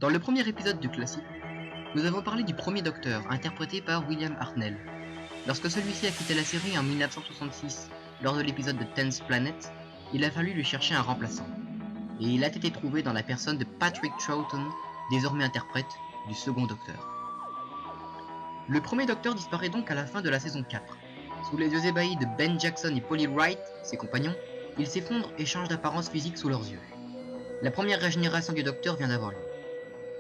Dans le premier épisode du classique, nous avons parlé du premier Docteur, interprété par William Hartnell. Lorsque celui-ci a quitté la série en 1966, lors de l'épisode de Tenth Planet, il a fallu lui chercher un remplaçant. Et il a été trouvé dans la personne de Patrick Troughton, désormais interprète du second Docteur. Le premier Docteur disparaît donc à la fin de la saison 4. Sous les yeux ébahis de Ben Jackson et Polly Wright, ses compagnons, il s'effondre et change d'apparence physique sous leurs yeux. La première régénération du Docteur vient d'avoir lieu.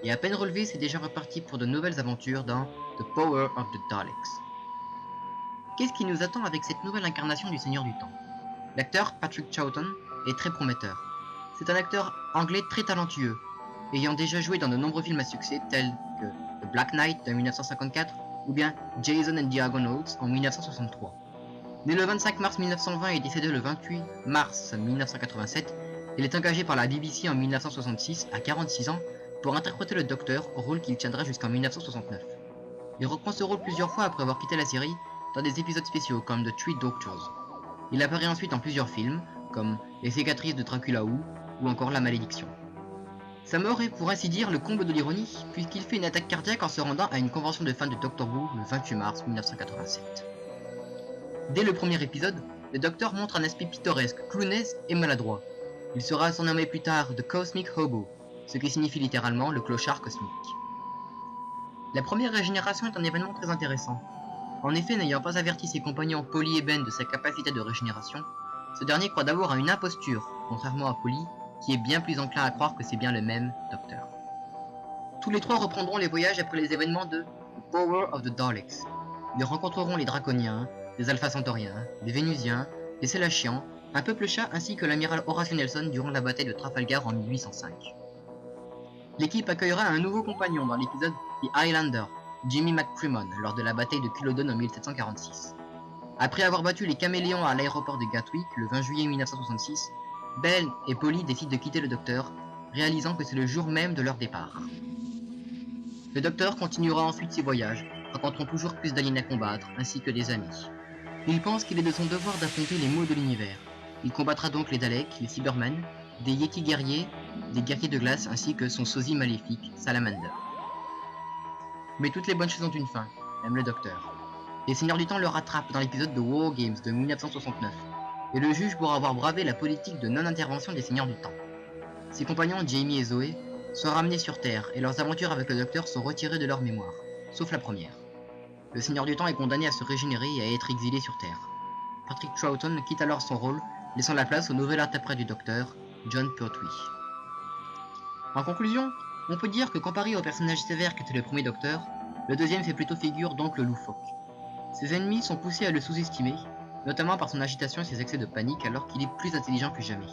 Et à peine relevé, c'est déjà reparti pour de nouvelles aventures dans The Power of the Daleks. Qu'est-ce qui nous attend avec cette nouvelle incarnation du Seigneur du Temps? L'acteur Patrick Troughton est très prometteur. C'est un acteur anglais très talentueux, ayant déjà joué dans de nombreux films à succès tels que The Black Knight de 1954 ou bien Jason and the Argonauts en 1963. Né le 25 mars 1920 et décédé le 28 mars 1987, il est engagé par la BBC en 1966 à 46 ans pour interpréter le Docteur, rôle qu'il tiendra jusqu'en 1969. Il reprend ce rôle plusieurs fois après avoir quitté la série dans des épisodes spéciaux comme The Three Doctors. Il apparaît ensuite dans plusieurs films comme Les cicatrices de Dracula ou encore La Malédiction. Sa mort est pour ainsi dire le comble de l'ironie puisqu'il fait une attaque cardiaque en se rendant à une convention de fans de Doctor Who le 28 mars 1987. Dès le premier épisode, le Docteur montre un aspect pittoresque, clownesque et maladroit. Il sera surnommé plus tard The Cosmic Hobo, ce qui signifie littéralement le clochard cosmique. La première régénération est un événement très intéressant. En effet, n'ayant pas averti ses compagnons Polly et Ben de sa capacité de régénération, ce dernier croit d'abord à une imposture, contrairement à Polly, qui est bien plus enclin à croire que c'est bien le même Docteur. Tous les trois reprendront les voyages après les événements de The Power of the Daleks. Ils rencontreront les Draconiens, les Alpha Centauriens, les Vénusiens, les Sélachians, un peuple chat ainsi que l'amiral Horatio Nelson durant la bataille de Trafalgar en 1805. L'équipe accueillera un nouveau compagnon dans l'épisode The Highlander, Jimmy McCrimmon, lors de la bataille de Culloden en 1746. Après avoir battu les Caméléons à l'aéroport de Gatwick le 20 juillet 1966, Ben et Polly décident de quitter le Docteur, réalisant que c'est le jour même de leur départ. Le Docteur continuera ensuite ses voyages, rencontrant toujours plus d'aliens à combattre, ainsi que des amis. Il pense qu'il est de son devoir d'affronter les maux de l'univers. Il combattra donc les Daleks, les Cybermen, des Yétis guerriers, des guerriers de glace ainsi que son sosie maléfique, Salamander. Mais toutes les bonnes choses ont une fin, même le Docteur. Les Seigneurs du Temps le rattrapent dans l'épisode de War Games de 1969, et le juge pour avoir bravé la politique de non-intervention des Seigneurs du Temps. Ses compagnons Jamie et Zoé sont ramenés sur Terre, et leurs aventures avec le Docteur sont retirées de leur mémoire, sauf la première. Le Seigneur du Temps est condamné à se régénérer et à être exilé sur Terre. Patrick Troughton quitte alors son rôle, laissant la place au nouvel interprète du Docteur, Jon Pertwee. En conclusion, on peut dire que comparé au personnage sévère qu'était le premier Docteur, le deuxième fait plutôt figure d'oncle loufoque. Ses ennemis sont poussés à le sous-estimer, notamment par son agitation et ses excès de panique alors qu'il est plus intelligent que jamais.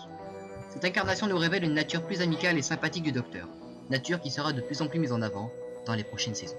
Cette incarnation nous révèle une nature plus amicale et sympathique du Docteur, nature qui sera de plus en plus mise en avant dans les prochaines saisons.